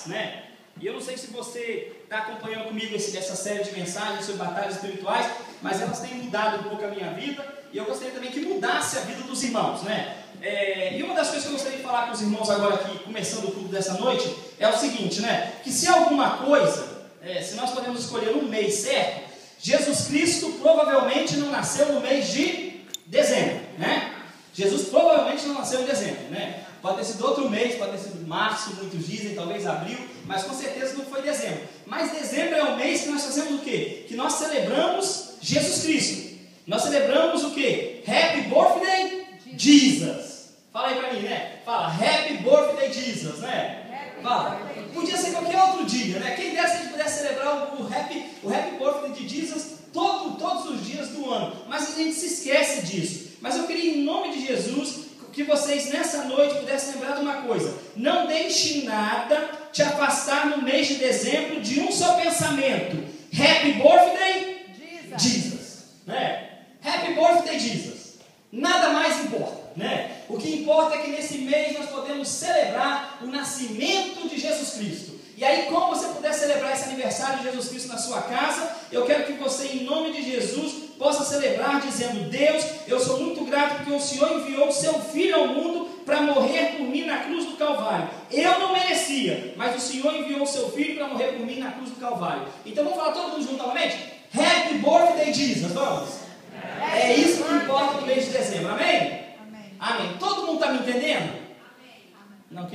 espirituais, né? E eu não sei se você está acompanhando comigo essa série de mensagens sobre batalhas espirituais, mas elas têm mudado um pouco a minha vida, e eu gostaria também que mudasse a vida dos irmãos, né? E uma das coisas que eu gostaria de falar com os irmãos agora aqui, começando o culto dessa noite, é o seguinte, né? Que se alguma coisa, se nós podemos escolher um mês certo, Jesus Cristo provavelmente não nasceu no mês de dezembro, né? Jesus provavelmente não nasceu em dezembro, né? Pode ter sido outro mês, pode ter sido março, muitos dizem, talvez abril, mas com certeza não foi dezembro. Mas dezembro é o mês que nós fazemos o quê? Que nós celebramos Jesus Cristo. Nós celebramos o quê? Happy Birthday Jesus. Fala aí pra mim, né? Fala, Happy Birthday Jesus, né? Fala. Podia ser qualquer outro dia, né? Quem dera se a gente pudesse celebrar o Happy Birthday de Jesus todos os dias do ano. Mas a gente se esquece disso. Mas eu queria, em nome de Jesus, que vocês nessa noite pudessem lembrar de uma coisa: não deixe nada te afastar no mês de dezembro de um só pensamento: Happy Birthday Jesus, né? Happy Birthday Jesus. Nada mais importa, né? O que importa é que nesse mês nós podemos celebrar o nascimento de Jesus Cristo. E aí, como você puder celebrar esse aniversário de Jesus Cristo na sua casa, eu quero que você, em nome de Jesus, possa celebrar dizendo: Deus, eu sou muito grato porque o Senhor enviou o seu Filho ao mundo para morrer por mim na cruz do Calvário. Eu não merecia, mas o Senhor enviou o seu Filho para morrer por mim na cruz do Calvário. Então vamos falar todo mundo junto novamente? Happy Birthday Jesus, vamos? É isso que importa no mês de dezembro, amém? Amém. Todo mundo está me entendendo? Não,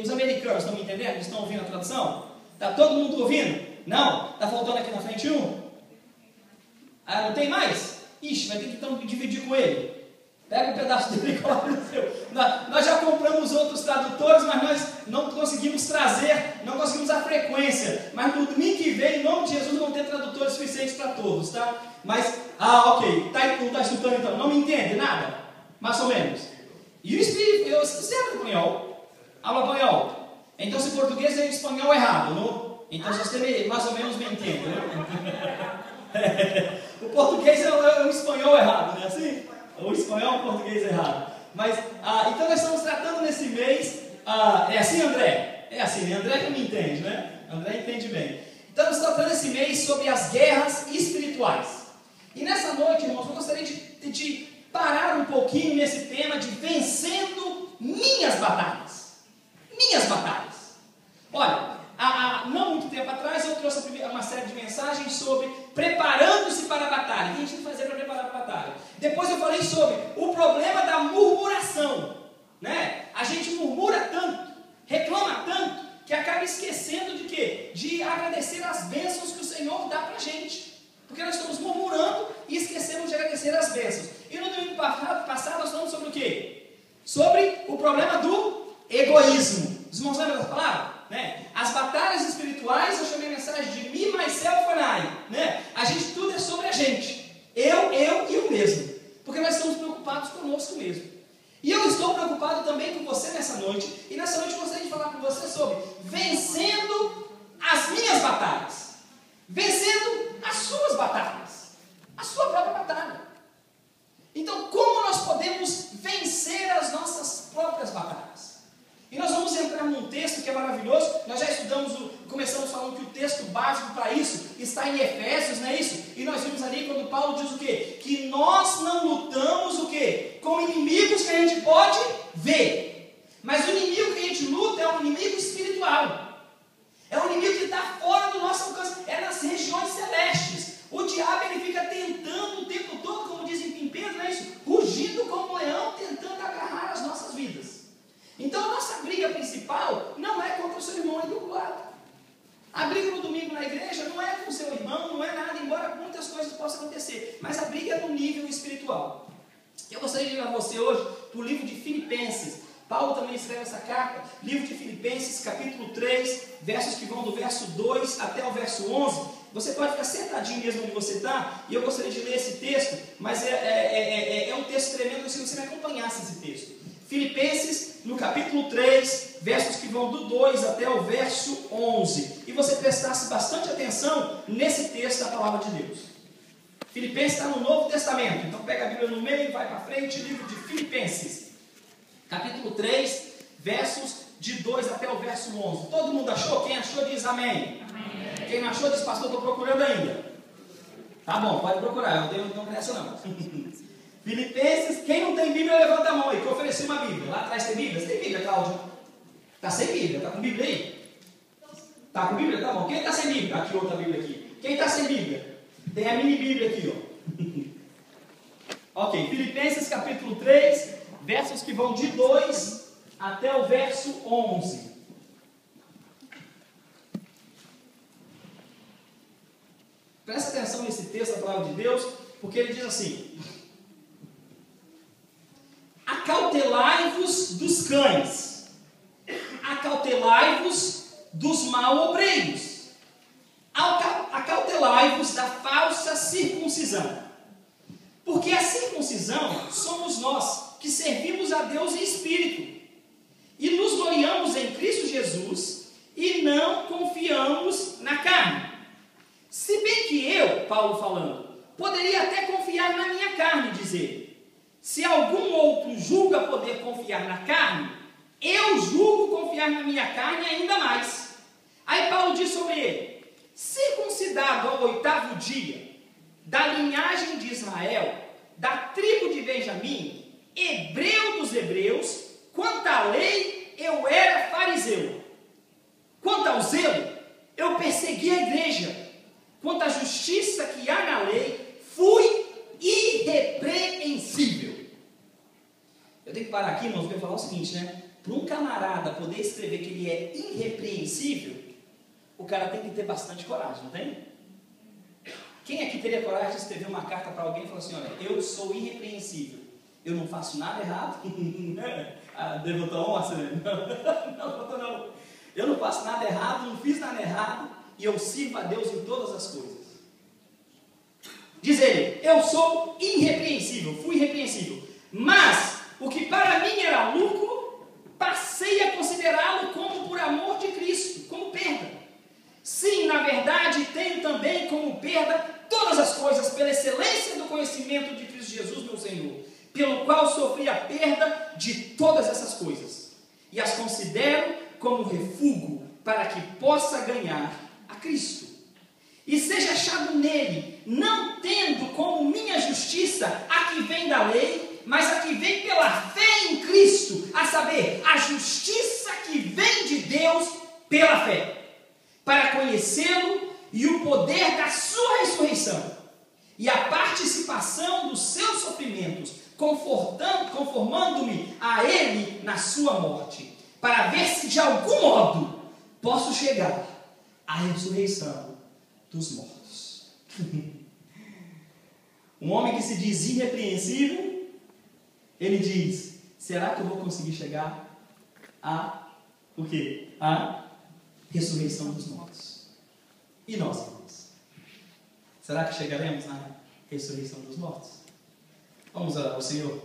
os americanos estão me entendendo? Eles estão ouvindo a tradução? Está todo mundo ouvindo? Não? Está faltando aqui na frente um? Ah, não tem mais? Ixi, vai ter que então dividir com ele. Pega um pedaço dele e coloca no seu. Nós já compramos outros tradutores, mas nós não conseguimos trazer, não conseguimos a frequência. Mas no domingo que vem, em nome de Jesus, vão ter tradutores suficientes para todos, tá? Mas, ok, não está escutando então? Não me entende nada? Mais ou menos. E o Espírito, você é espanhol? Habla espanhol. Então, se português é espanhol errado, não? Então, você mais ou menos me entende, né? O português é o espanhol errado, não é assim? O espanhol é o português errado. Mas, então nós estamos tratando nesse mês, é assim, André? É assim, né? André que me entende, né? André entende bem. Então nós estamos tratando esse mês sobre as guerras espirituais. E nessa noite, irmãos, eu gostaria de parar um pouquinho nesse tema de vencendo minhas batalhas. Minhas batalhas. Olha, não muito tempo atrás eu trouxe uma série de mensagens sobre preparando-se para a batalha. O que a gente tem que fazer para preparar para a batalha? Depois eu falei sobre o problema da murmuração, né? A gente murmura tanto, reclama tanto, que acaba esquecendo de quê? De agradecer as bênçãos que o Senhor dá para a gente. Porque nós estamos murmurando e esquecemos de agradecer as bênçãos. E no domingo passado nós falamos sobre o quê? Sobre o problema do egoísmo. Os irmãos lembram dessa palavra? Né? As batalhas espirituais, eu chamei a mensagem de me, myself and I, né? A gente, tudo é sobre a gente. Eu e eu mesmo. Porque nós estamos preocupados conosco mesmo. E eu estou preocupado também com você nessa noite. E nessa noite eu gostaria de falar com você sobre vencendo as minhas batalhas. Vencendo as suas batalhas. A sua própria batalha. Então, como nós podemos vencer as nossas próprias batalhas? E nós vamos entrar num texto que é maravilhoso. Nós já começamos falando que o texto básico para isso está em Efésios, não é isso? E nós vimos ali quando Paulo diz o quê? Que nós não lutamos o quê? Com inimigos que a gente pode ver. Mas o inimigo que a gente luta é um inimigo espiritual. É um inimigo que está fora do nosso alcance. É nas regiões celestes. O diabo ele fica tentando o tempo todo, como dizem em Pedro, não é isso? Rugindo como um leão, tentando agarrar as nossas vidas. Então a nossa briga principal não é contra o seu irmão aí do lado. A briga no domingo na igreja não é com o seu irmão, não é nada, embora muitas coisas possam acontecer. Mas a briga é no nível espiritual. Eu gostaria de levar você hoje para o livro de Filipenses. Paulo também escreve essa carta, livro de Filipenses, capítulo 3, versos que vão do verso 2 até o verso 11. Você pode ficar sentadinho mesmo onde você está, e eu gostaria de ler esse texto, mas é um texto tremendo, se você me acompanhasse esse texto. Filipenses, no capítulo 3, versos que vão do 2 até o verso 11. E você prestasse bastante atenção nesse texto da palavra de Deus. Filipenses está no Novo Testamento, então pega a Bíblia no meio e vai para frente, livro de Filipenses. Capítulo 3, versos de 2 até o verso 11. Todo mundo achou? Quem achou diz amém. Amém. Quem não achou diz, pastor, estou procurando ainda. Tá bom, pode procurar, eu não tenho pressa não. Filipenses, quem não tem Bíblia, levanta a mão aí, que eu ofereci uma Bíblia. Lá atrás tem Bíblia? Você tem Bíblia, Cláudio? Está sem Bíblia, está com Bíblia aí? Está com Bíblia? Tá bom. Quem está sem Bíblia? Aqui, outra Bíblia aqui. Quem está sem Bíblia? Tem a mini Bíblia aqui, ó. Ok, Filipenses capítulo 3, versos que vão de 2 até o verso 11. Presta atenção nesse texto da palavra de Deus, porque ele diz assim: acautelai-vos dos cães, acautelai-vos dos mal-obreiros, acautelai-vos da falsa circuncisão. Porque a circuncisão somos nós, que servimos a Deus em espírito, e nos gloriamos em Cristo Jesus, e não confiamos na carne. Se bem que eu, Paulo falando, poderia até confiar na minha carne, dizer: se algum outro julga poder confiar na carne, eu julgo confiar na minha carne ainda mais. Aí Paulo diz sobre ele: circuncidado ao 8º dia, da linhagem de Israel, da tribo de Benjamim, hebreu dos hebreus, quanto à lei eu era fariseu. Quanto ao zelo, eu persegui a igreja. Quanto à justiça que há na lei, fui irrepreensível. Eu tenho que parar aqui, irmãos, para falar o seguinte, né? Para um camarada poder escrever que ele é irrepreensível, o cara tem que ter bastante coragem, não tem? Quem aqui teria coragem de escrever uma carta para alguém e falar assim: olha, eu sou irrepreensível, eu não faço nada errado? Levantou a mão, não. Eu não faço nada errado, não fiz nada errado, e eu sirvo a Deus em todas as coisas. Diz ele: eu sou irrepreensível, fui irrepreensível, mas o que para mim era lucro, passei a considerá-lo como por amor de Cristo, como perda. Sim, na verdade, tenho também como perda todas as coisas, pela excelência do conhecimento de Cristo Jesus, meu Senhor, pelo qual sofri a perda de todas essas coisas, e as considero como refúgio, para que possa ganhar a Cristo, e seja achado nele, não tendo como minha justiça a que vem da lei, mas a que vem pela fé em Cristo, a saber, a justiça que vem de Deus pela fé, para conhecê-lo e o poder da sua ressurreição, e a participação dos seus sofrimentos, conformando-me a ele na sua morte, para ver se de algum modo posso chegar à ressurreição dos mortos. Um homem que se diz irrepreensível, ele diz: será que eu vou conseguir chegar a o quê? A ressurreição dos mortos. E nós, irmãos? Será que chegaremos na ressurreição dos mortos? Vamos orar ao Senhor.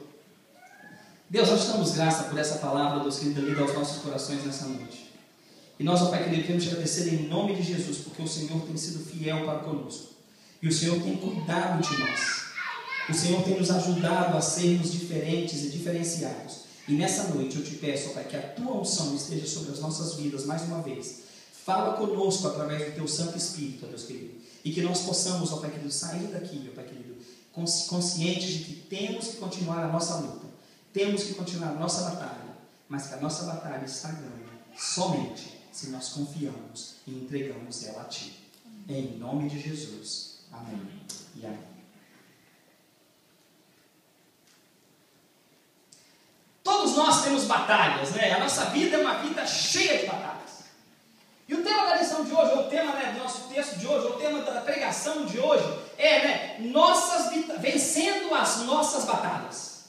Deus, nós te damos graça por essa palavra, Deus querido, lida aos nossos corações nessa noite. E nós, ó Pai querido, queremos te agradecer em nome de Jesus, porque o Senhor tem sido fiel para conosco. E o Senhor tem cuidado de nós. O Senhor tem nos ajudado a sermos diferentes e diferenciados. E nessa noite eu te peço, ó Pai, que a tua unção esteja sobre as nossas vidas mais uma vez. Fala conosco através do teu Santo Espírito, ó Deus querido. E que nós possamos, ó Pai querido, sair daqui, ó Pai querido, conscientes de que temos que continuar a nossa luta. Temos que continuar a nossa batalha. Mas que a nossa batalha está ganha somente se nós confiamos e entregamos ela a Ti. Em nome de Jesus. Amém e amém. Todos nós temos batalhas, né? A nossa vida é uma vida cheia de batalhas. E o tema da lição de hoje, ou o tema, né, do nosso texto de hoje, ou o tema da pregação de hoje, é, né, vencendo as nossas batalhas.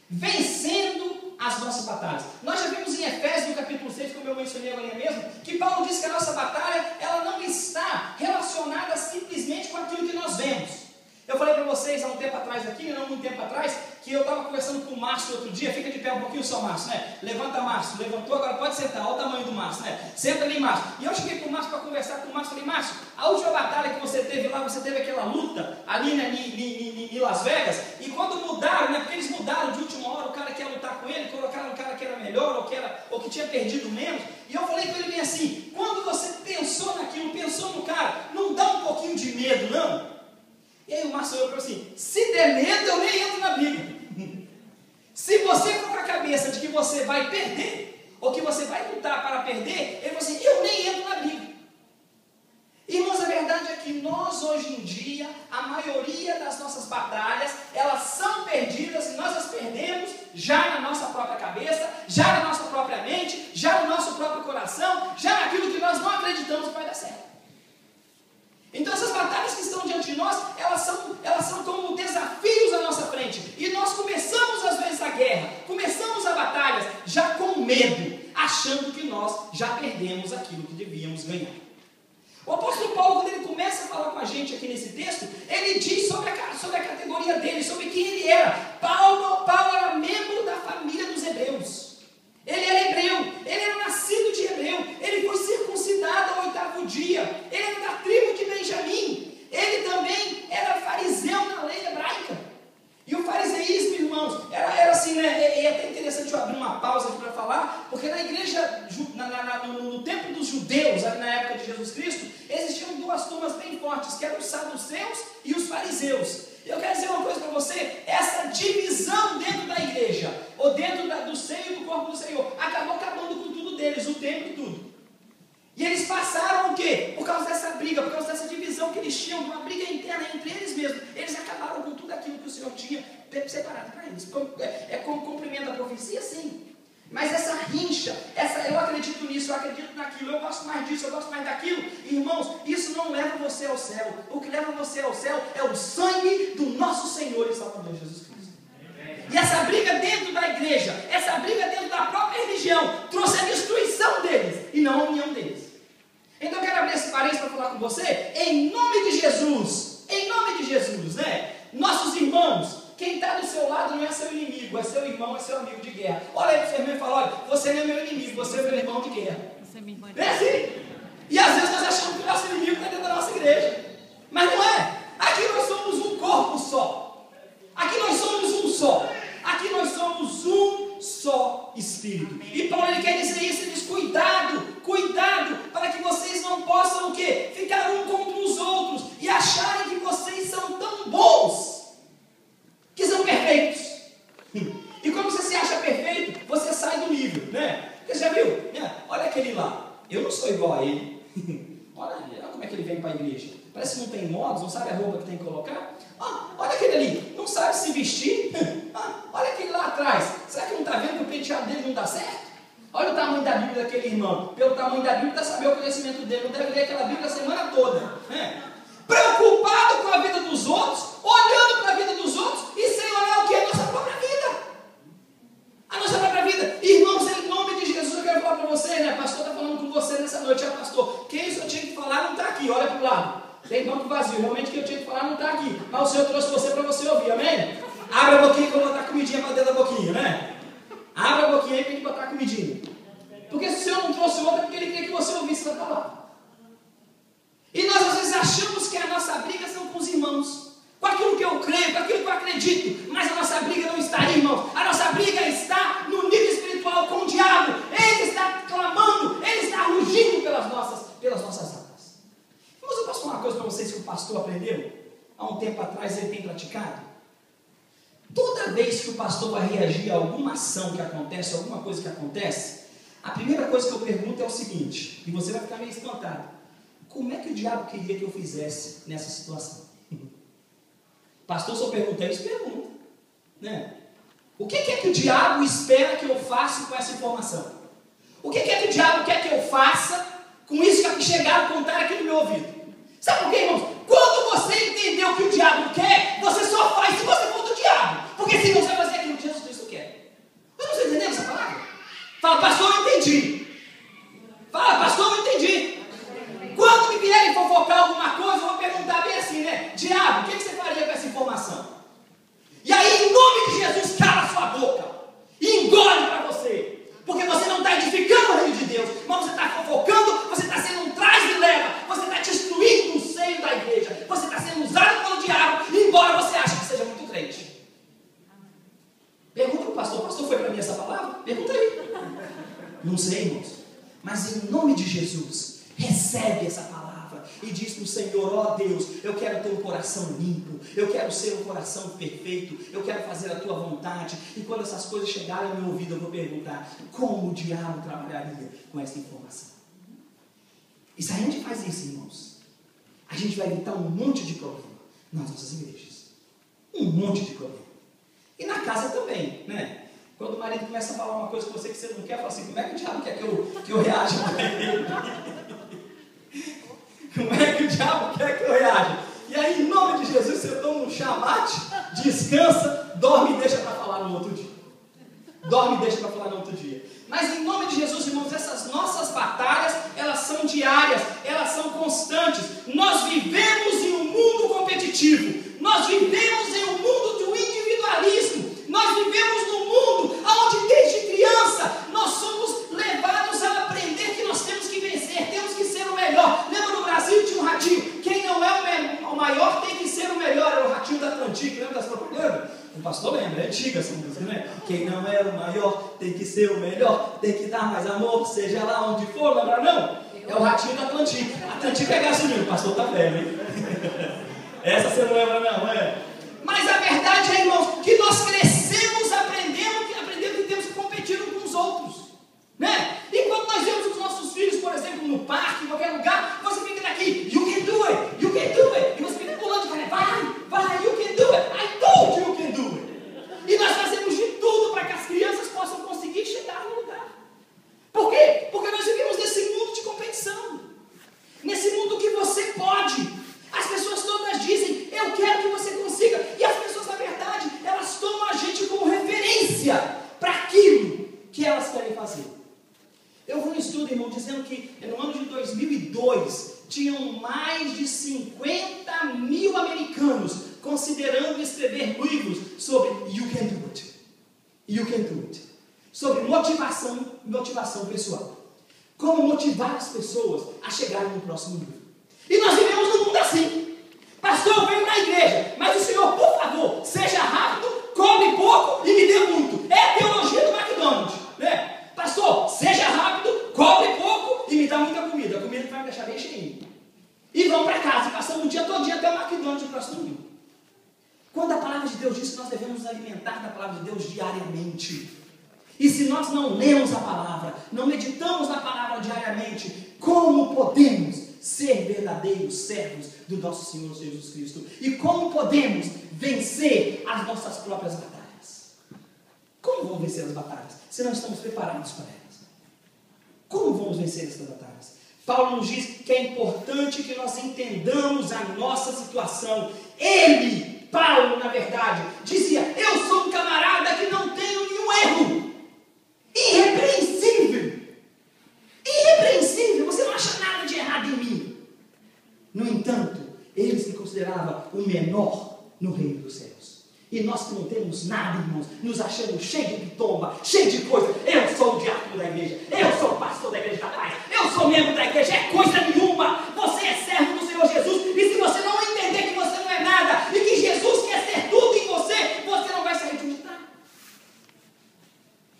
Vencendo as nossas batalhas. Nós já vimos em Efésios, no capítulo 6, como eu mencionei agora mesmo, que Paulo diz que a nossa batalha, ela não está relacionada simplesmente com aquilo que nós vemos. Eu falei para vocês há um tempo atrás aqui, não muito tempo atrás, que eu estava conversando com o Márcio outro dia. Fica de pé um pouquinho só, Márcio, né? Levanta, Márcio. Levantou, agora pode sentar. Olha o tamanho do Márcio, né? Senta ali, Márcio. E eu cheguei com o Márcio para conversar com o Márcio. Falei: Márcio, a última batalha que você teve lá, você teve aquela luta ali, né, em Las Vegas. E quando mudaram, né? Porque eles mudaram de última hora, o cara que ia lutar com ele, colocaram um cara que era melhor, ou que tinha perdido menos. E eu falei com ele bem assim: quando você pensou naquilo, pensou no cara, não dá um pouquinho de medo, não? E aí o Márcio falou assim: se der medo, eu nem entro na briga. Se você for com a cabeça de que você vai perder, ou que você vai lutar para perder, ele falou assim: eu nem entro na briga. Irmãos, a verdade é que nós hoje em dia, a maioria das nossas batalhas, elas são perdidas e nós as perdemos já na nossa própria cabeça, já na nossa própria mente, já no nosso próprio coração, já naquilo que nós não acreditamos que vai dar certo. Então essas batalhas que estão diante de nós, elas são como desafios à nossa frente. E nós começamos às vezes a guerra, começamos as batalhas já com medo, achando que nós já perdemos aquilo que devíamos ganhar. O apóstolo Paulo, quando ele começa a falar com a gente aqui nesse texto, ele diz sobre a categoria dele, sobre quem ele era. Paulo era membro da família dos hebreus. Ele era hebreu, ele era nascido de hebreu, ele foi circuncidado ao 8º dia, ele era da tribo de Benjamim, ele também era fariseu na lei hebraica. E o fariseísmo, irmãos, era assim, né? É até interessante eu abrir uma pausa aqui para falar, porque na igreja, no tempo dos judeus, ali na época de Jesus Cristo, existiam duas turmas bem fortes, que eram os saduceus e os fariseus. Eu quero dizer uma coisa para você: essa divisão dentro da igreja, ou dentro do seio do corpo do Senhor, acabou acabando com tudo deles, o templo e tudo. E eles passaram o quê? Por causa dessa briga, por causa dessa divisão que eles tinham, de uma briga interna entre eles mesmos. Eles acabaram com tudo aquilo que o Senhor tinha separado para eles. É como cumprimento da profecia, sim. Mas essa rincha, eu acredito nisso, eu acredito naquilo, eu gosto mais disso, eu gosto mais daquilo. Irmãos, isso não leva você ao céu. O que leva você ao céu é o sangue do nosso Senhor e Salvador Jesus Cristo. E essa briga dentro da igreja, essa briga dentro da própria religião, trouxe a destruição deles e não a união deles. Então eu quero abrir esse parênteses para falar com você, em nome de Jesus, né? Nossos irmãos, quem está do seu lado não é seu inimigo, é seu irmão, é seu amigo de guerra. Olha aí para o seu irmão e fala: olha, você não é meu inimigo, você é meu irmão de guerra. Não é assim? E às vezes nós achamos que o nosso inimigo está dentro da nossa igreja, mas não é. Aqui nós somos um corpo só, aqui nós somos um só, aqui nós somos um só Espírito. E Paulo ele quer dizer isso, ele diz: cuidado, para que vocês não possam o quê? Ficar um contra os outros e acharem que vocês são tão bons, que são perfeitos. E quando você se acha perfeito, você sai do nível, né? Você já viu? Olha aquele lá, eu não sou igual a ele. Olha como é que ele vem para a igreja. Parece que não tem modos, não sabe a roupa que tem que colocar. Olha aquele ali, não sabe se vestir. Olha aquele lá atrás, será que não está vendo que o penteado dele não dá certo? Olha o tamanho da Bíblia daquele irmão. Pelo tamanho da Bíblia, dá saber o conhecimento dele. Não deve ler aquela Bíblia a semana toda, né? Preocupado com a vida dos outros, olhando para a vida dos outros e sem olhar o que é a nossa própria vida. A nossa própria vida. Irmãos, em nome de Jesus, eu quero falar para você, né? Pastor está falando com você nessa noite. Pastor, quem isso eu tinha que falar não está aqui. Olha para o lado. Tem banco vazio. Realmente o que eu tinha que falar não está aqui. Mas o Senhor trouxe você para você ouvir, amém? Abre a boquinha que eu vou botar comidinha para dentro da boquinha, né? Abre a boquinha aí para ele botar comidinha. Porque se o Senhor não trouxe outra, é porque Ele queria que você ouvisse essa palavra. E nós às vezes achamos que a nossa briga são com os irmãos, com aquilo que eu creio, com aquilo que eu acredito. Mas a nossa briga não está aí, irmãos. A nossa briga está no nível espiritual com o diabo. Ele está clamando, ele está rugindo pelas nossas almas. Mas eu posso falar uma coisa para vocês que o pastor aprendeu há um tempo atrás, ele tem praticado. Toda vez que o pastor vai reagir a alguma ação que acontece, alguma coisa que acontece, a primeira coisa que eu pergunto é o seguinte, e você vai ficar meio espantado: como é que o diabo queria que eu fizesse nessa situação? Pastor, só pergunta isso? Pergunta, né? O que é que o diabo espera que eu faça com essa informação? O que é que o diabo quer que eu faça com isso que chegaram a contar aqui no meu ouvido? Sabe por quê, irmãos? Quando você entendeu o que o diabo quer, você só faz se você for do diabo. Porque senão você vai fazer aquilo que Jesus Cristo quer. Mas não está entendendo essa palavra? Fala: pastor, eu entendi. Fala: pastor, eu entendi. Quando me vierem fofocar alguma coisa, eu vou perguntar bem assim, né? Diabo, o que você faria com essa informação? E aí, em nome de Jesus, cala sua boca e engole para você. Porque você não está edificando o reino de Deus, mas você está fofocando, você está sendo um trás-de-leva, você está destruindo o seio da igreja, você está sendo usado pelo diabo, embora você ache que seja muito crente. Pergunta para o pastor: pastor, foi para mim essa palavra? Pergunta aí. recebe essa palavra e diz para o Senhor: ó Deus, eu quero ter um coração limpo, eu quero ser um coração perfeito, eu quero fazer a tua vontade. E quando essas coisas chegarem ao meu ouvido, eu vou perguntar: como o diabo trabalharia com essa informação? E se a gente faz isso, irmãos, a gente vai evitar um monte de problema nas nossas igrejas. Um monte de problema. E na casa também, né? Quando o marido começa a falar uma coisa com você que você não quer, fala assim: como é que o diabo quer que eu reaja para ele? Como é que o diabo quer que eu reaja? E aí, em nome de Jesus, você toma um chamate, descansa, dorme e deixa para falar no outro dia. Dorme e deixa para falar no outro dia. Mas em nome de Jesus, irmãos, essas nossas batalhas, elas são diárias, elas são constantes. Nós vivemos em um mundo competitivo. Nós vivemos em um mundo do individualismo. Nós vivemos num mundo onde desde criança nós somos levados a aprender que nós temos que vencer, temos que ser o melhor. Lembra no Brasil tinha um ratinho: quem não é o maior tem que ser o melhor. Era o ratinho da Atlantique, lembra das propagandas? O pastor lembra, é antiga essa música, né? Quem não é o maior tem que ser o melhor, tem que dar mais amor, seja lá onde for, lembra não? É o ratinho da Atlantique. Atlantique é gasolina, o pastor tá velho, hein? Essa você não lembra não, é? Mas a verdade é, irmãos, que nós crescemos aprendendo que temos que competir uns com os outros, né? E quando nós vemos os nossos filhos, por exemplo, no parque, em qualquer lugar, você fica daqui: you can do it, you can do it. E você fica pulando de cara: vai, you can do it, I told you can do it. E nós fazemos de tudo para que as crianças possam conseguir chegar no lugar. Por quê? Porque nós vivemos nesse mundo de competição, nesse mundo que você pode. As pessoas todas dizem: eu quero que você consiga. E as pessoas, na verdade, elas tomam a gente como referência para aquilo que elas querem fazer. Eu vi um estudo, irmão, dizendo que no ano de 2002 tinham mais de 50 mil americanos considerando escrever livros sobre you can do it. You can do it. Sobre motivação pessoal. Como motivar as pessoas a chegarem no próximo nível. E nós vivemos num mundo assim. Pastor, eu venho na igreja, mas o senhor, por favor, seja rápido, come pouco e me dê muito. É a teologia do McDonald's, né? Pastor, seja rápido, come pouco e me dá muita comida. A comida que vai me deixar bem cheinho. E vão para casa, passando o dia todo até o McDonald's no próximo domingo. Quando a palavra de Deus diz que nós devemos nos alimentar da palavra de Deus diariamente. E se nós não lemos a palavra, não meditamos na palavra diariamente, como podemos ser verdadeiros servos do nosso Senhor Jesus Cristo? E como podemos vencer as nossas próprias batalhas? Como vamos vencer as batalhas se não estamos preparados para elas? Como vamos vencer essas batalhas? Paulo nos diz que é importante que nós entendamos a nossa situação. Ele, Paulo, na verdade, dizia: eu sou um camarada que não tenho nenhum erro. Irrepreensível. Irrepreensível. Você não acha nada de errado em mim. No entanto, ele se considerava o menor no reino dos céus. E nós que não temos nada, irmãos, nos achamos cheios de pitomba, cheios de coisa. Eu sou o diácono da igreja, eu sou o pastor da igreja da paz, eu sou membro da igreja. É coisa nenhuma. Você é servo do Senhor Jesus. E se você não entender que você não é nada e que Jesus quer ser tudo em você, você não vai sair de onde está.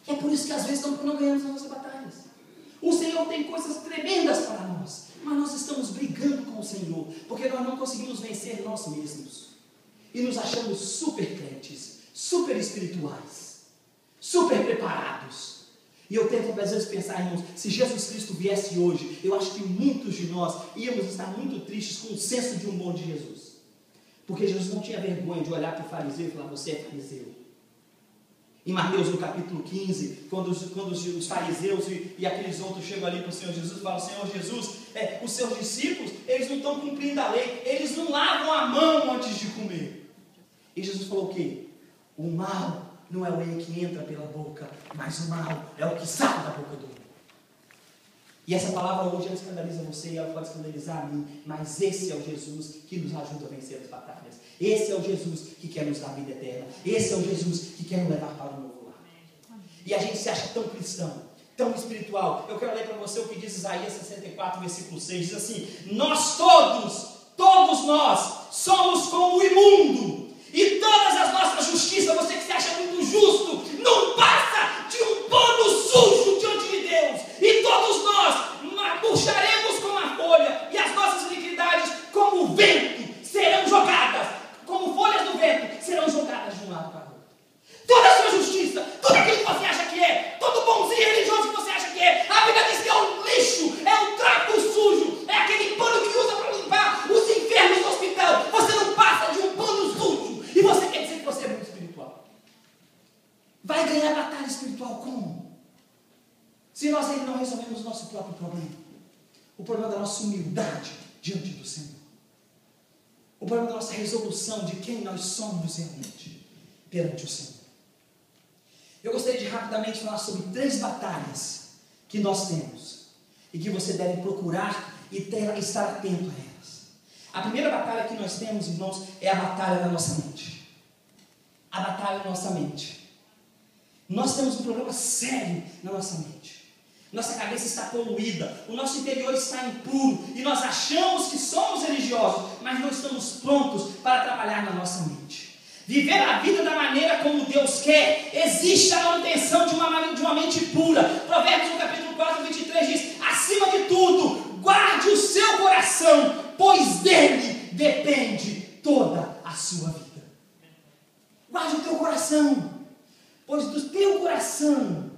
É por isso que às vezes não ganhamos as nossas batalhas. O Senhor tem coisas tremendas para nós, mas nós estamos brigando com o Senhor, porque nós não conseguimos vencer nós mesmos. E nos achamos super crentes, super espirituais, super preparados. E eu tento às vezes pensar, irmãos, se Jesus Cristo viesse hoje, eu acho que muitos de nós íamos estar muito tristes com o senso de humor de Jesus. Porque Jesus não tinha vergonha de olhar para o fariseu e falar: você é fariseu. Em Mateus, no capítulo 15, quando os fariseus e aqueles outros chegam ali para o Senhor Jesus e falam: Senhor Jesus, os seus discípulos, eles não estão cumprindo a lei, eles não lavam a mão antes de comer. E Jesus falou o quê? O mal não é o erro que entra pela boca, mas o mal é o que sai da boca do homem. E essa palavra hoje ela escandaliza você e ela pode escandalizar a mim, mas esse é o Jesus que nos ajuda a vencer as batalhas. Esse é o Jesus que quer nos dar vida eterna. Esse é o Jesus que quer nos levar para um novo lar. E a gente se acha tão cristão, tão espiritual. Eu quero ler para você o que diz Isaías 64, versículo 6. Diz assim: nós todos nós, somos como o imundo. E todas as nossas justiças, você que se acha muito justo, não passa de um pano sujo diante de Deus. E todos nós murcharemos como a problema da nossa humildade diante do Senhor. O problema da nossa resolução de quem nós somos realmente perante o Senhor. Eu gostaria de rapidamente falar sobre 3 batalhas que nós temos e que você deve procurar e estar atento a elas. A primeira batalha que nós temos, irmãos, é a batalha da nossa mente. A batalha da nossa mente. Nós temos um problema sério na nossa mente. Nossa cabeça está poluída, o nosso interior está impuro e nós achamos que somos religiosos, mas não estamos prontos para trabalhar na nossa mente. Viver a vida da maneira como Deus quer, existe a manutenção de uma mente pura. Provérbios no capítulo 4, 23 diz: acima de tudo, guarde o seu coração, pois dele depende toda a sua vida. Guarde o teu coração, pois do teu coração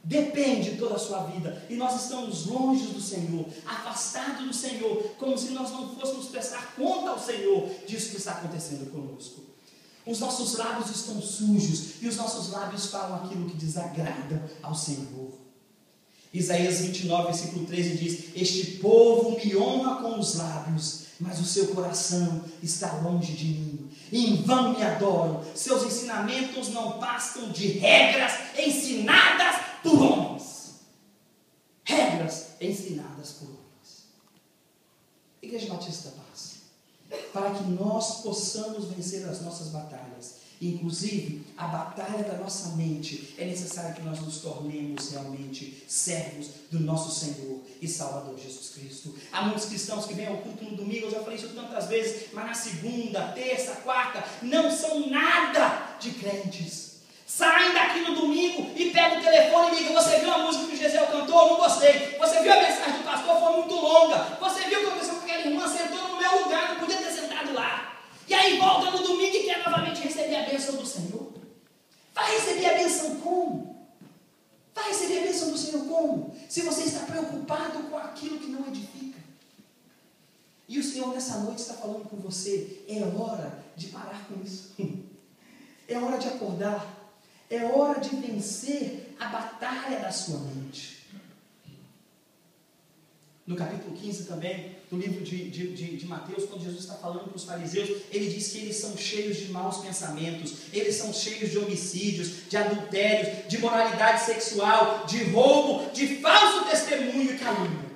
depende toda a sua vida. E nós estamos longe do Senhor, afastados do Senhor, como se nós não fôssemos prestar conta ao Senhor disso que está acontecendo conosco. Os nossos lábios estão sujos e os nossos lábios falam aquilo que desagrada ao Senhor. Isaías 29, versículo 13 diz: este povo me honra com os lábios, mas o seu coração está longe de mim. Em vão me adoram, seus ensinamentos não passam de regras ensinadas por homens. Regras ensinadas por homens. Igreja Batista da Paz, para que nós possamos vencer as nossas batalhas, inclusive a batalha da nossa mente, é necessário que nós nos tornemos realmente servos do nosso Senhor e Salvador Jesus Cristo. Há muitos cristãos que vêm ao culto no domingo, eu já falei isso tantas vezes, mas na segunda, terça, quarta, não são nada de crentes. Saem daqui no domingo e pegam o telefone e ligam: você viu a música que o Gesiel cantou? Não gostei. Você viu a mensagem do pastor? Foi muito longa. Você viu o que aconteceu com aquela irmã? Sentou no meu lugar, não podia ter sentado lá. E aí volta no domingo e quer novamente receber a bênção do Senhor. Vai receber a bênção como? Vai receber a bênção do Senhor como? Se você está preocupado com aquilo que não edifica. E o Senhor nessa noite está falando com você: é hora de parar com isso. É hora de acordar. É hora de vencer a batalha da sua mente. No capítulo 15 também, do livro de Mateus, quando Jesus está falando para os fariseus, ele diz que eles são cheios de maus pensamentos, eles são cheios de homicídios, de adultérios, de moralidade sexual, de roubo, de falso testemunho e calúnia.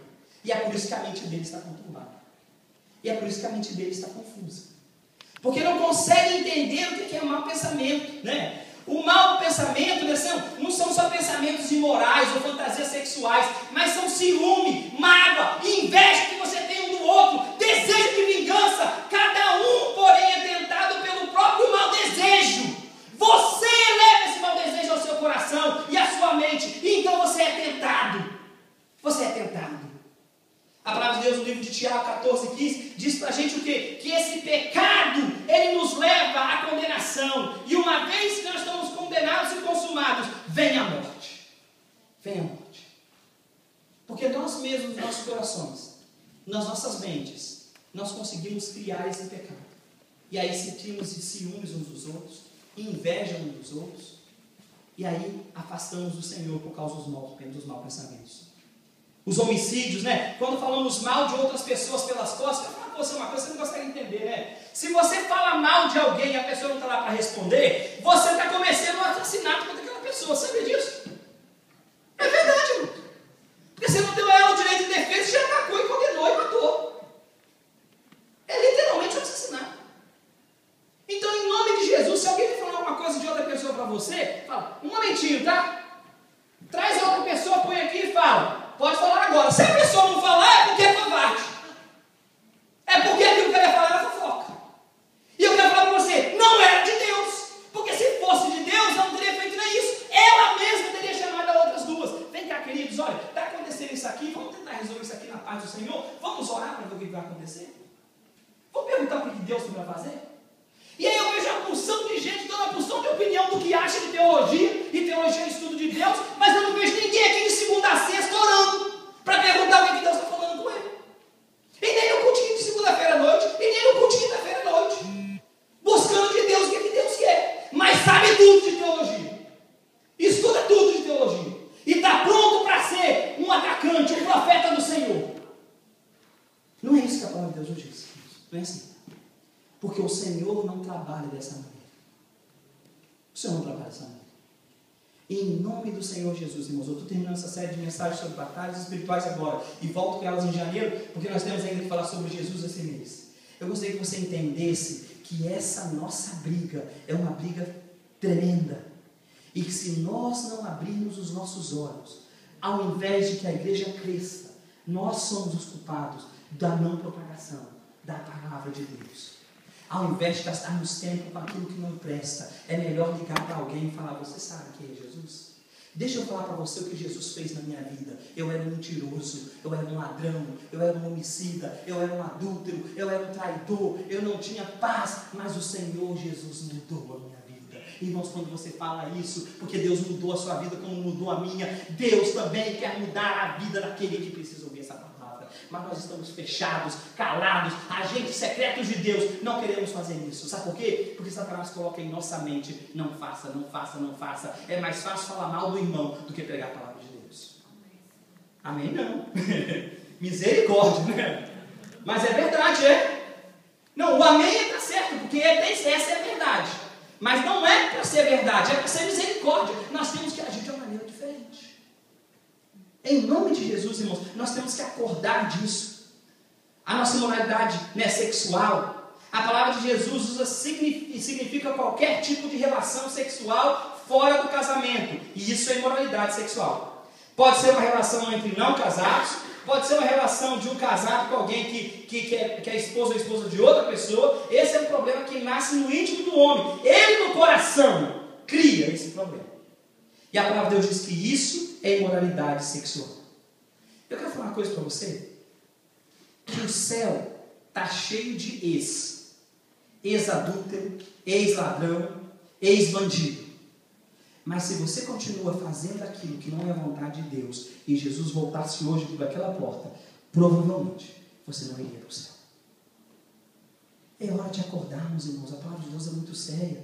E é por isso que a mente dele está conturbada. E é por isso que a mente dele está confusa. Porque não consegue entender o que é mau pensamento, né? O mau pensamento, né, não são só pensamentos imorais ou fantasias sexuais, mas são ciúme, mágoa, inveja que você tem um do outro, desejo de vingança. Cada um, porém, é tentado pelo próprio mau desejo. Você leva esse mau desejo ao seu coração e à sua mente, e então você é tentado. Você é tentado. A palavra de Deus no livro de Tiago 14,15 diz para a gente o quê? Que esse pecado, ele nos leva à condenação. E uma vez que nós estamos condenados e consumados, vem a morte. Vem a morte. Porque nós mesmos, nos nossos corações, nas nossas mentes, nós conseguimos criar esse pecado. E aí sentimos ciúmes uns dos outros, inveja uns dos outros, e aí afastamos do Senhor por causa dos maus pensamentos. Os homicídios, né? Quando falamos mal de outras pessoas pelas costas, eu falo com você uma coisa que você não consegue entender, né? Se você fala mal de alguém e a pessoa não está lá para responder, você está cometendo um assassinato contra aquela pessoa. Sabe disso? É verdade, irmão. Porque você não deu a ela o direito de defesa e já atacou e condenou e matou. É literalmente um assassinato. Então, em nome de Jesus, se alguém falar uma coisa de outra pessoa para você, fala: um momentinho, tá? Traz a outra pessoa, põe aqui e fala. Pode falar agora. Se a pessoa não falar, é porque é covarde. É porque aquilo que ela ia falar era fofoca. E eu quero falar para você: não era de Deus. Porque se fosse de Deus, ela não teria feito nem isso. Ela mesma teria chamado as outras duas. Vem cá, queridos, olha, está acontecendo isso aqui. Vamos tentar resolver isso aqui na paz do Senhor. Vamos orar para ver o que vai acontecer. Vamos perguntar o que Deus tem para fazer. E aí eu vejo a porção de gente dando a porção de opinião do que acha de teologia, e teologia é estudo de Deus, mas eu não vejo ninguém aqui de segunda a sexta orando para perguntar o que Deus está falando com ele. E nem no cultinho de segunda-feira à noite, e nem no cultinho de quinta-feira à noite, buscando de Deus o que Deus quer, mas sabe tudo de teologia, estuda tudo de teologia, e está pronto para ser um atacante, um profeta do Senhor. isso que a palavra de Deus nos diz. Não é assim. Porque o Senhor não trabalha dessa maneira. O Senhor não trabalha dessa maneira. Em nome do Senhor Jesus, irmãos, eu estou terminando essa série de mensagens sobre batalhas espirituais agora, e volto com elas em janeiro, porque nós temos ainda que falar sobre Jesus esse mês. Eu gostaria que você entendesse que essa nossa briga é uma briga tremenda, e que se nós não abrirmos os nossos olhos, ao invés de que a igreja cresça, nós somos os culpados da não propagação da palavra de Deus. Ao invés de gastarmos tempo com aquilo que não presta, é melhor ligar para alguém e falar: você sabe quem é Jesus? Deixa eu falar para você o que Jesus fez na minha vida. Eu era um mentiroso, eu era um ladrão, eu era um homicida, eu era um adúltero, eu era um traidor, eu não tinha paz, mas o Senhor Jesus mudou a minha vida. Irmãos, quando você fala isso, porque Deus mudou a sua vida como mudou a minha, Deus também quer mudar a vida daquele que precisa ouvir essa palavra. Mas nós estamos fechados, calados, agentes secretos de Deus, não queremos fazer isso. Sabe por quê? Porque Satanás coloca em nossa mente: não faça, não faça, não faça. É mais fácil falar mal do irmão do que pregar a palavra de Deus. Amém? Não. Misericórdia, né? Mas é verdade, é? Não, o amém está certo, porque essa é a verdade. Mas não é para ser verdade, é para ser misericórdia. Nós temos que agir de uma maneira diferente. Em nome de Jesus, irmãos, nós temos que acordar disso. A nossa imoralidade, né, sexual, a palavra de Jesus usa, significa qualquer tipo de relação sexual fora do casamento. E isso é imoralidade sexual. Pode ser uma relação entre não casados, pode ser uma relação de um casado com alguém que é esposa ou esposa de outra pessoa. Esse é um problema que nasce no íntimo do homem. Ele no coração cria esse problema. E a palavra de Deus diz que isso é imoralidade sexual. Eu quero falar uma coisa para você. Que o céu está cheio de ex-adúltero, ex-ladrão, ex-bandido. Mas se você continua fazendo aquilo que não é vontade de Deus, e Jesus voltasse hoje por aquela porta, provavelmente você não iria para o céu. É hora de acordarmos, irmãos. A palavra de Deus é muito séria.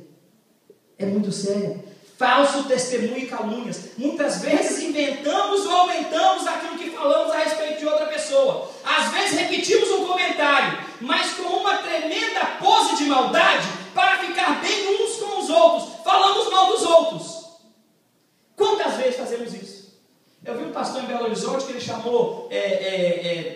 É muito séria. Falso testemunho e calúnias. Muitas vezes inventamos ou aumentamos aquilo que falamos a respeito de outra pessoa. Às vezes repetimos um comentário, mas com uma tremenda pose de maldade, para ficar bem uns com os outros. Falamos mal dos outros. Quantas vezes fazemos isso? Eu vi um pastor em Belo Horizonte que ele chamou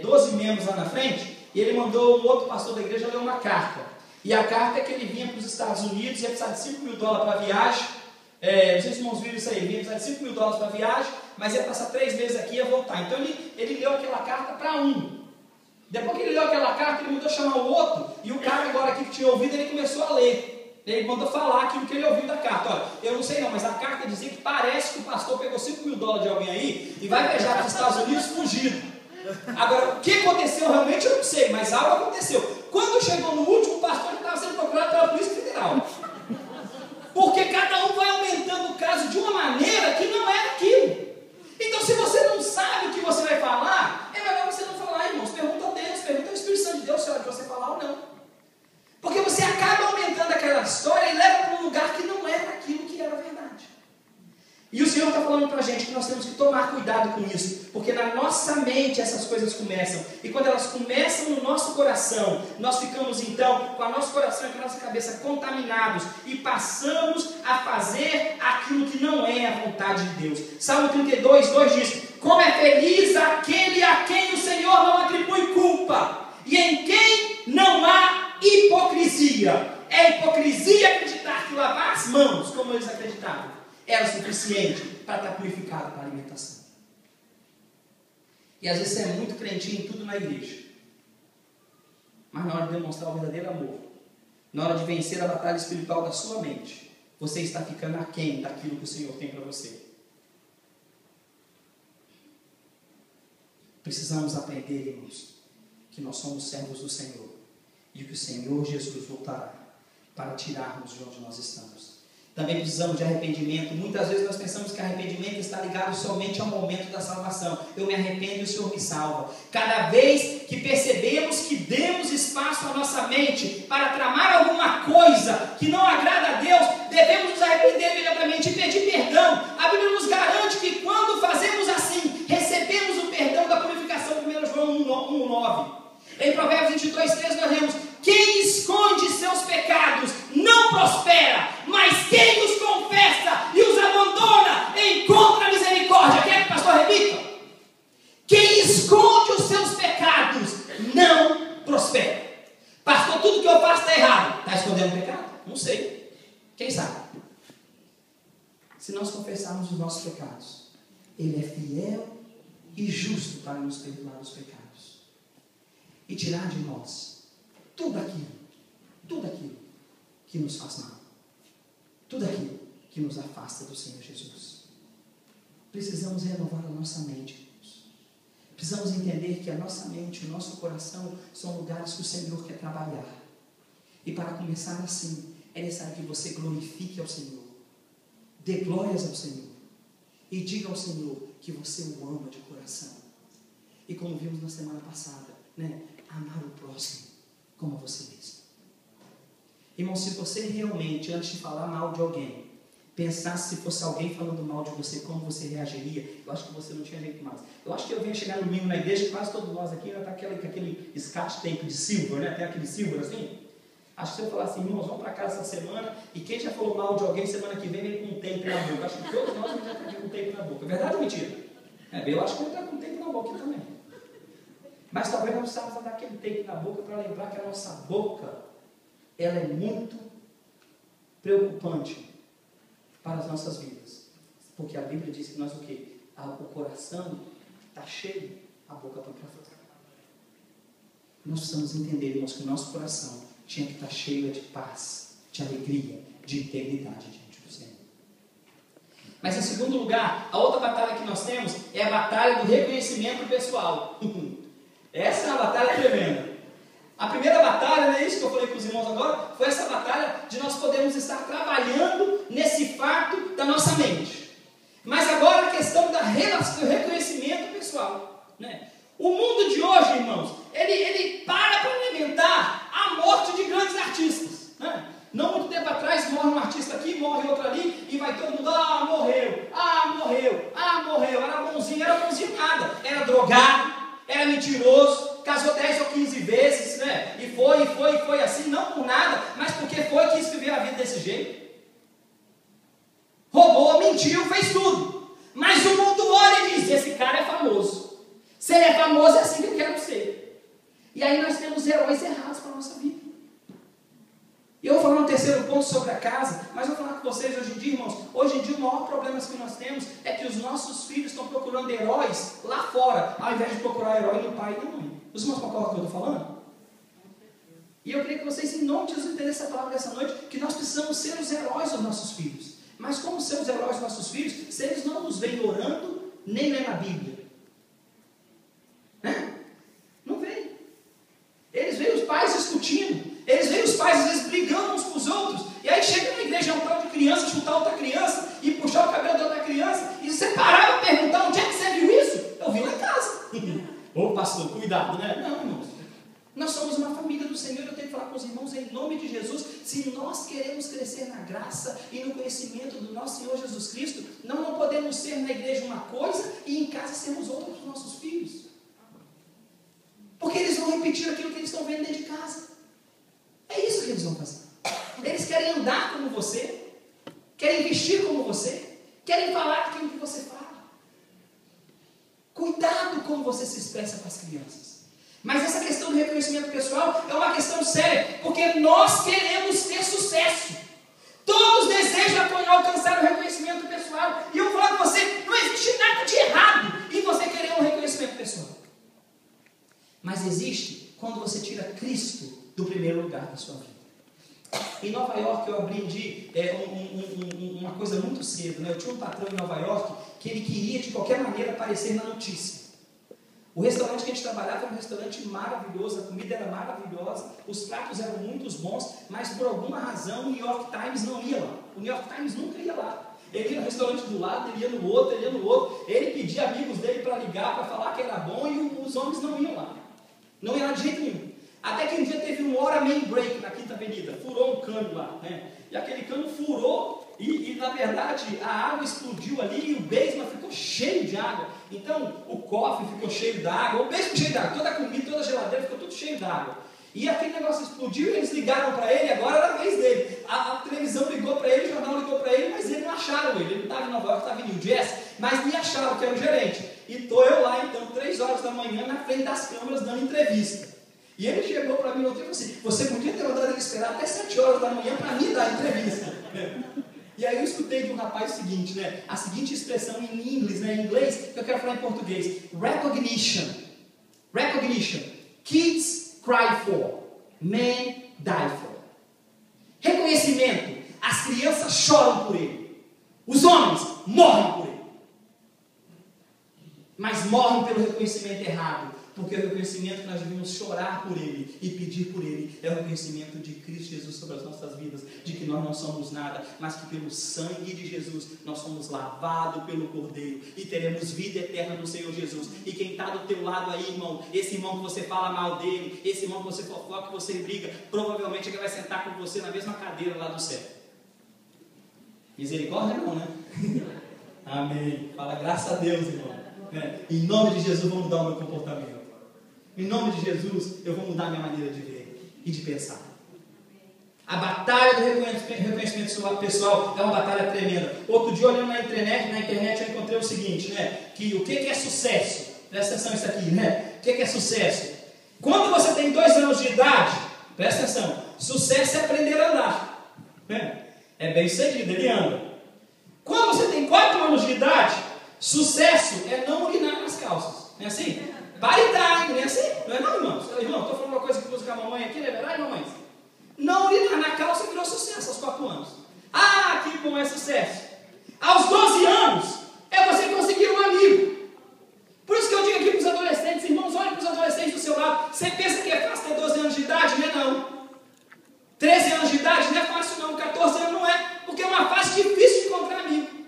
12 membros lá na frente, e ele mandou um outro pastor da igreja ler uma carta. E a carta é que ele vinha para os Estados Unidos, ia precisar de $5 mil para a viagem. Não sei se os irmãos viram isso aí, ele ia precisar de $5 mil para a viagem, mas ia passar 3 meses aqui e ia voltar. Então ele leu aquela carta para um. Depois que ele leu aquela carta, ele mandou chamar o outro, e o cara agora aqui que tinha ouvido, ele começou a ler. Ele mandou falar aquilo que ele ouviu da carta. Olha, eu não sei não, mas a carta dizia que parece que o pastor pegou $5 mil de alguém aí e vai viajar para os Estados Unidos fugido. Agora, o que aconteceu realmente eu não sei, mas algo aconteceu. Quando chegou no último, o pastor já estava sendo procurado pela Polícia Federal. Porque cada um vai aumentando o caso de uma maneira que não é aquilo. Então, se você não sabe o que você vai falar, é melhor você não falar, irmãos. Pergunta a Deus, pergunta ao Espírito Santo de Deus se é hora de você falar ou não. Porque você acaba aumentando aquela história e leva para um lugar que não era aquilo que era verdade. E o Senhor está falando para a gente que nós temos que tomar cuidado com isso, porque na nossa mente essas coisas começam, e quando elas começam no nosso coração, nós ficamos então com o nosso coração e com a nossa cabeça contaminados, e passamos a fazer aquilo que não é a vontade de Deus. Salmo 32:2 diz: como é feliz aquele a quem o Senhor não atribui culpa, e em quem não há hipocrisia. É hipocrisia acreditar que lavar as mãos, como eles acreditavam, era o suficiente para estar purificado para a alimentação. E às vezes você é muito crentinho em tudo na igreja, mas na hora de demonstrar o verdadeiro amor, na hora de vencer a batalha espiritual da sua mente, você está ficando aquém daquilo que o Senhor tem para você. Precisamos aprender, irmãos, que nós somos servos do Senhor, e que o Senhor Jesus voltará para tirarmos de onde nós estamos. Também precisamos de arrependimento. Muitas vezes nós pensamos que arrependimento está ligado somente ao momento da salvação. Eu me arrependo e o Senhor me salva. Cada vez que percebemos que demos espaço à nossa mente para tramar alguma coisa que não agrada a Deus, devemos nos arrepender imediatamente e pedir perdão. A Bíblia nos garante que quando fazemos assim, recebemos o perdão da purificação. 1 João 1:9. Em Provérbios 22:13 nós lemos: quem esconde seus pecados não prospera, mas quem os confessa e os abandona encontra misericórdia. Quer que o pastor repita? Quem esconde os seus pecados não prospera. Pastor, tudo que eu faço está errado. Está escondendo o pecado? Não sei. Quem sabe? Se nós confessarmos os nossos pecados, Ele é fiel e justo para nos perdoar os pecados e tirar de nós tudo aquilo que nos faz mal, tudo aquilo que nos afasta do Senhor Jesus. Precisamos renovar a nossa mente, irmãos. Precisamos entender que a nossa mente, o nosso coração são lugares que o Senhor quer trabalhar. E para começar assim, é necessário que você glorifique ao Senhor, dê glórias ao Senhor e diga ao Senhor que você o ama de coração. E como vimos na semana passada, amar o próximo como a você mesmo. Irmão, se você realmente, antes de falar mal de alguém, pensasse se fosse alguém falando mal de você, como você reagiria, eu acho que você não tinha jeito mais. Eu acho que eu venho chegar no domingo na igreja, quase todos nós aqui, está aquele scotch tape de silver, né? Tem aquele silver assim. Acho que se eu falar assim, irmãos, vamos para casa essa semana, e quem já falou mal de alguém, semana que vem com um tape na boca. Acho que todos nós vamos estar aqui com um tape na boca. É verdade ou mentira? Eu acho que eu vou estar com um tape na boca também. Mas talvez nós precisamos dar aquele tape na boca para lembrar que a nossa boca, ela é muito preocupante para as nossas vidas. Porque a Bíblia diz que nós o quê? O coração está cheio, a boca põe para fora. Nós precisamos entender, irmãos, que o nosso coração tinha que estar cheio de paz, de alegria, de integridade diante do Senhor. Mas em segundo lugar, a outra batalha que nós temos é a batalha do reconhecimento pessoal. Essa é uma batalha tremenda. A primeira batalha, não é isso que eu falei com os irmãos agora, foi essa batalha de nós podermos estar trabalhando nesse fato da nossa mente. Mas agora a questão do reconhecimento pessoal. O mundo de hoje, irmãos, ele para alimentar a morte de grandes artistas. Não muito tempo atrás morre um artista aqui, morre outro ali, e vai todo mundo, morreu, era bonzinho nada, era drogado, era mentiroso, casou 10 ou 15 vezes, e foi assim, não por nada, mas porque quis viver a vida desse jeito. Roubou, mentiu, fez tudo. Mas o mundo olha e diz, esse cara é famoso. Se ele é famoso, é assim que eu quero ser. E aí nós temos heróis errados para a nossa vida. E eu vou falar um terceiro ponto sobre a casa, mas eu vou falar com vocês hoje em dia, irmãos. Hoje em dia o maior problema que nós temos é que os nossos filhos estão procurando heróis lá fora, ao invés de procurar herói no pai e na mãe. Os irmãos concordam com o que eu estou falando? E eu queria que vocês, em nome de Jesus, entendessem essa palavra dessa noite, que nós precisamos ser os heróis dos nossos filhos. Mas como ser os heróis dos nossos filhos, se eles não nos veem orando, nem lendo a Bíblia? Não vem. Eles veem os pais discutindo. Eles veem os pais, às vezes, brigando uns com os outros. E aí chega na igreja um tal de criança, chutar outra criança e puxar o cabelo da outra criança. E você parar para perguntar, onde é que você viu isso? Eu vi lá em casa. Ô pastor, cuidado, Não, irmãos. Nós somos uma família do Senhor. Eu tenho que falar com os irmãos em nome de Jesus. Se nós queremos crescer na graça e no conhecimento do nosso Senhor Jesus Cristo, não podemos ser na igreja uma coisa e em casa sermos outra para os nossos filhos. Porque eles vão repetir aquilo que eles estão vendo dentro de casa. É isso que eles vão fazer. Eles querem andar como você, querem vestir como você, querem falar aquilo que você fala. Cuidado como você se expressa para as crianças. Mas essa questão do reconhecimento pessoal é uma questão séria, porque nós queremos ter sucesso. Todos desejam alcançar o reconhecimento pessoal. E eu vou falar com você, não existe nada de errado em você querer um reconhecimento pessoal. Mas existe quando você tira Cristo do primeiro lugar da sua vida. Em Nova York eu aprendi uma coisa muito cedo. Eu tinha um patrão em Nova York que ele queria de qualquer maneira aparecer na notícia. O restaurante que a gente trabalhava era um restaurante maravilhoso, a comida era maravilhosa, os pratos eram muito bons, mas por alguma razão o New York Times não ia lá. O New York Times nunca ia lá. Ele ia no restaurante do lado, ele ia no outro, ele pedia amigos dele para ligar, para falar que era bom, e os homens não iam lá. Não ia lá de jeito nenhum. Até que um dia teve uma hora main break na Quinta Avenida, furou um cano lá, E aquele cano furou e na verdade a água explodiu ali e o basement ficou cheio de água. Então, o cofre ficou cheio d'água, o peixe ficou cheio d'água, toda a comida, toda a geladeira ficou tudo cheio d'água. E aquele negócio explodiu, eles ligaram para ele, agora era a vez dele. A televisão ligou para ele, o jornal ligou para ele, mas eles não acharam ele. Ele não estava em Nova York, estava em New Jersey, mas me acharam que era o gerente. E estou eu lá, então, 3 horas da manhã, na frente das câmeras, dando entrevista. E ele chegou para mim e falou assim, você podia ter mandado ele esperar até 7 horas da manhã para mim dar a entrevista. E aí eu escutei de um rapaz o seguinte, né? A seguinte expressão em inglês, né? Em inglês, que eu quero falar em português. Recognition. Recognition. Kids cry for. Men die for. Reconhecimento. As crianças choram por ele. Os homens morrem por ele. Mas morrem pelo reconhecimento errado. Porque o reconhecimento que nós devemos chorar por Ele e pedir por Ele é o reconhecimento de Cristo Jesus sobre as nossas vidas, de que nós não somos nada, mas que pelo sangue de Jesus nós somos lavados pelo Cordeiro e teremos vida eterna no Senhor Jesus. E quem está do teu lado aí, irmão, esse irmão que você fala mal dele, esse irmão que você fofoca, que você briga, provavelmente ele vai sentar com você na mesma cadeira lá do céu. Misericórdia não, né? Amém. Fala graças a Deus, irmão. Em nome de Jesus, vou mudar o meu comportamento. Em nome de Jesus, eu vou mudar a minha maneira de ver e de pensar. A batalha do reconhecimento pessoal é uma batalha tremenda. Outro dia, olhando na internet eu encontrei o seguinte, né? Que o que é sucesso? Presta atenção nisso aqui, né? O que é sucesso? Quando você tem 2 anos de idade, presta atenção, sucesso é aprender a andar. É bem sucedido, ele anda. Quando você tem 4 anos de idade, sucesso é não urinar nas calças. Não é assim? Paridade, não é assim? Não é não, irmãos? Irmão, estou falando uma coisa que usa com a mamãe aqui, não é verdade, mamãe? Não urinar na calça virou sucesso aos 4 anos. Ah, que bom é sucesso. Aos 12 anos, é você conseguir um amigo. Por isso que eu digo aqui para os adolescentes, irmãos, olhem para os adolescentes do seu lado. Você pensa que é fácil ter 12 anos de idade? Não é não. 13 anos de idade não é fácil não. 14 anos não é, porque é uma fase difícil de encontrar amigo.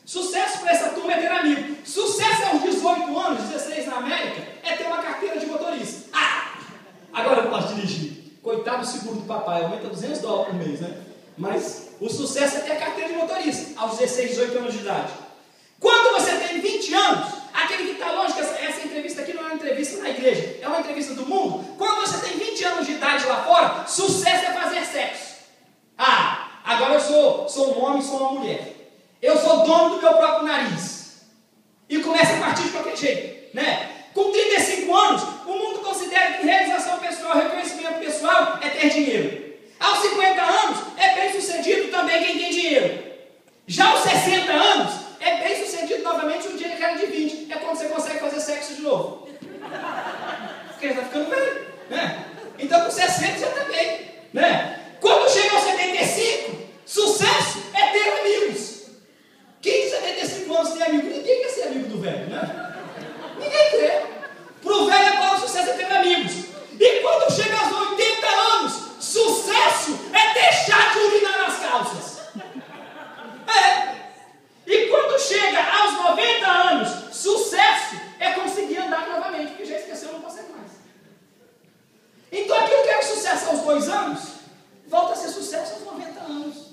Sucesso para essa turma é ter amigo. Sucesso aos 18 anos, 16 na América, é ter uma carteira de motorista. Agora eu posso dirigir. Coitado do seguro do papai, aumenta $200 por mês, né? Mas o sucesso é ter a carteira de motorista aos 16, 18 anos de idade. Quando você tem 20 anos, aquele que está longe, que essa entrevista aqui não é uma entrevista na igreja, é uma entrevista do mundo. Quando você tem 20 anos de idade lá fora, sucesso é fazer sexo. Agora eu sou um homem, sou uma mulher. Eu sou dono do meu próprio nariz. E começa a partir de qualquer jeito, né? Com 35 anos, o mundo considera que realização pessoal, reconhecimento pessoal é ter dinheiro. Aos 50 anos, é bem sucedido também quem tem dinheiro. Já aos 60 anos, é bem sucedido novamente um dia de cara de 20. É quando você consegue fazer sexo de novo. Porque já está ficando velho, né? Então com 60 já está bem, né? Quando chega aos 75, sucesso é ter amigos. Quem de 75 anos tem amigo? Ninguém quer ser amigo do velho, né? Ninguém quer. Para o velho agora o sucesso é ter amigos. E quando chega aos 80 anos, sucesso é deixar de urinar nas calças. E quando chega aos 90 anos, sucesso é conseguir andar novamente, porque já esqueceu, não consegue mais. Então aquilo que era sucesso aos 2 anos, volta a ser sucesso aos 90 anos.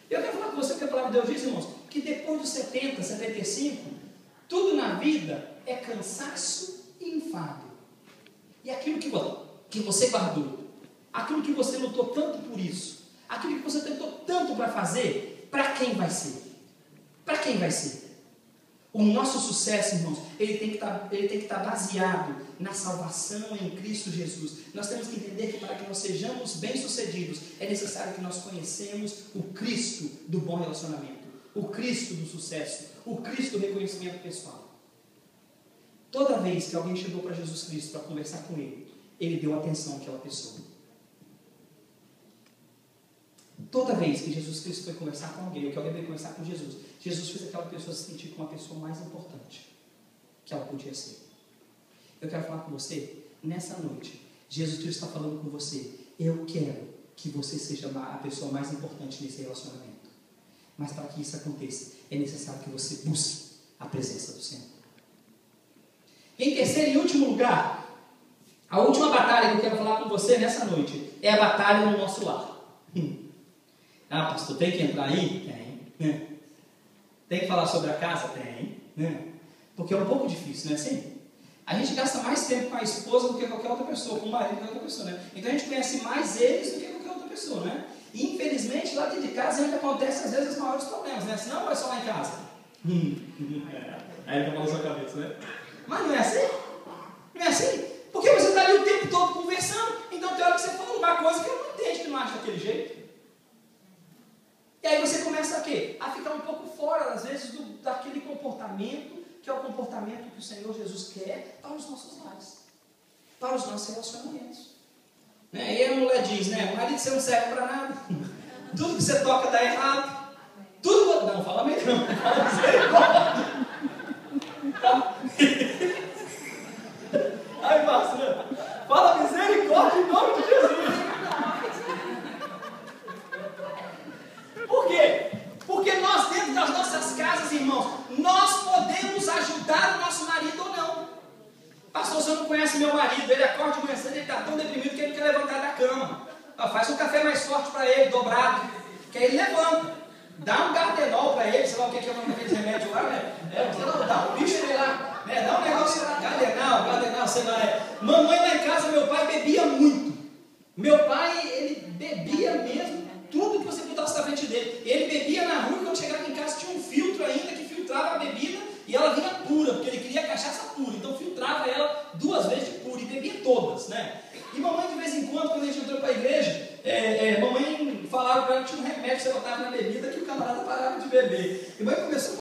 Eu quero falar com você que a palavra de Deus diz, irmãos, que depois dos 70, 75, tudo na vida é cansaço e enfado. E aquilo que você guardou, aquilo que você lutou tanto por isso, aquilo que você tentou tanto para fazer, para quem vai ser? Para quem vai ser? O nosso sucesso, irmãos, ele tem que estar baseado na salvação em Cristo Jesus. Nós temos que entender que para que nós sejamos bem-sucedidos, é necessário que nós conhecemos o Cristo do bom relacionamento, o Cristo do sucesso, o Cristo do reconhecimento pessoal. Toda vez que alguém chegou para Jesus Cristo para conversar com Ele, Ele deu atenção àquela pessoa. Toda vez que Jesus Cristo foi conversar com alguém, ou que alguém veio conversar com Jesus, Jesus fez aquela pessoa se sentir como a pessoa mais importante que ela podia ser. Eu quero falar com você, nessa noite, Jesus Cristo está falando com você, eu quero que você seja a pessoa mais importante nesse relacionamento. Mas para que isso aconteça, é necessário que você busque a presença do Senhor. Em terceiro e último lugar, a última batalha que eu quero falar com você nessa noite, é a batalha no nosso lar. Pastor, tem que entrar aí? Tem. Tem que falar sobre a casa? Tem. Porque é um pouco difícil, não é assim? A gente gasta mais tempo com a esposa do que qualquer outra pessoa, com o marido do que qualquer outra pessoa, né? Então a gente conhece mais eles do que qualquer outra pessoa, né? E infelizmente lá dentro de casa ainda acontece às vezes os maiores problemas, né? Senão vai só lá em casa. Aí ele balançou a cabeça, né? Mas não é assim? Não é assim? Porque você está ali o tempo todo conversando, então tem hora que você fala uma coisa que eu não entendo, que não acha daquele jeito. E aí você começa a quê? A ficar um pouco fora, às vezes, daquele comportamento, que é o comportamento que o Senhor Jesus quer para os nossos lares, para os nossos relacionamentos. Né? E a mulher diz, né? O marido você não serve para nada. Tudo que você toca dá errado. Tudo... Não, fala melhor. Fala misericórdia. Ai, pastor. Fala misericórdia em nome de Jesus. Por quê? Porque nós, dentro das nossas casas, irmãos, nós podemos ajudar o nosso marido ou não. Pastor, você não conhece meu marido, ele acorda de manhã cedo, ele está tão deprimido que ele não quer levantar da cama. Faz um café mais forte para ele, dobrado, que aí ele levanta. Dá um Gardenol para ele, sei lá o que é o nome daquele remédio lá, né? Dá um bicho nele lá, né? Dá um negócio lá, Gardenal, sei lá. Mamãe lá em casa, meu pai bebia muito. Meu pai, ele bebia mesmo, tudo que você botasse na frente dele. Ele bebia na rua, quando chegava em casa tinha um filtro ainda que filtrava a bebida e ela vinha pura, porque ele queria cachaça pura. Então filtrava ela 2 vezes de pura e bebia todas, né? E mamãe, de vez em quando, quando a gente entrou para a igreja, mamãe falava para ela que tinha um remédio que você botava na bebida que o camarada parava de beber. E mãe começou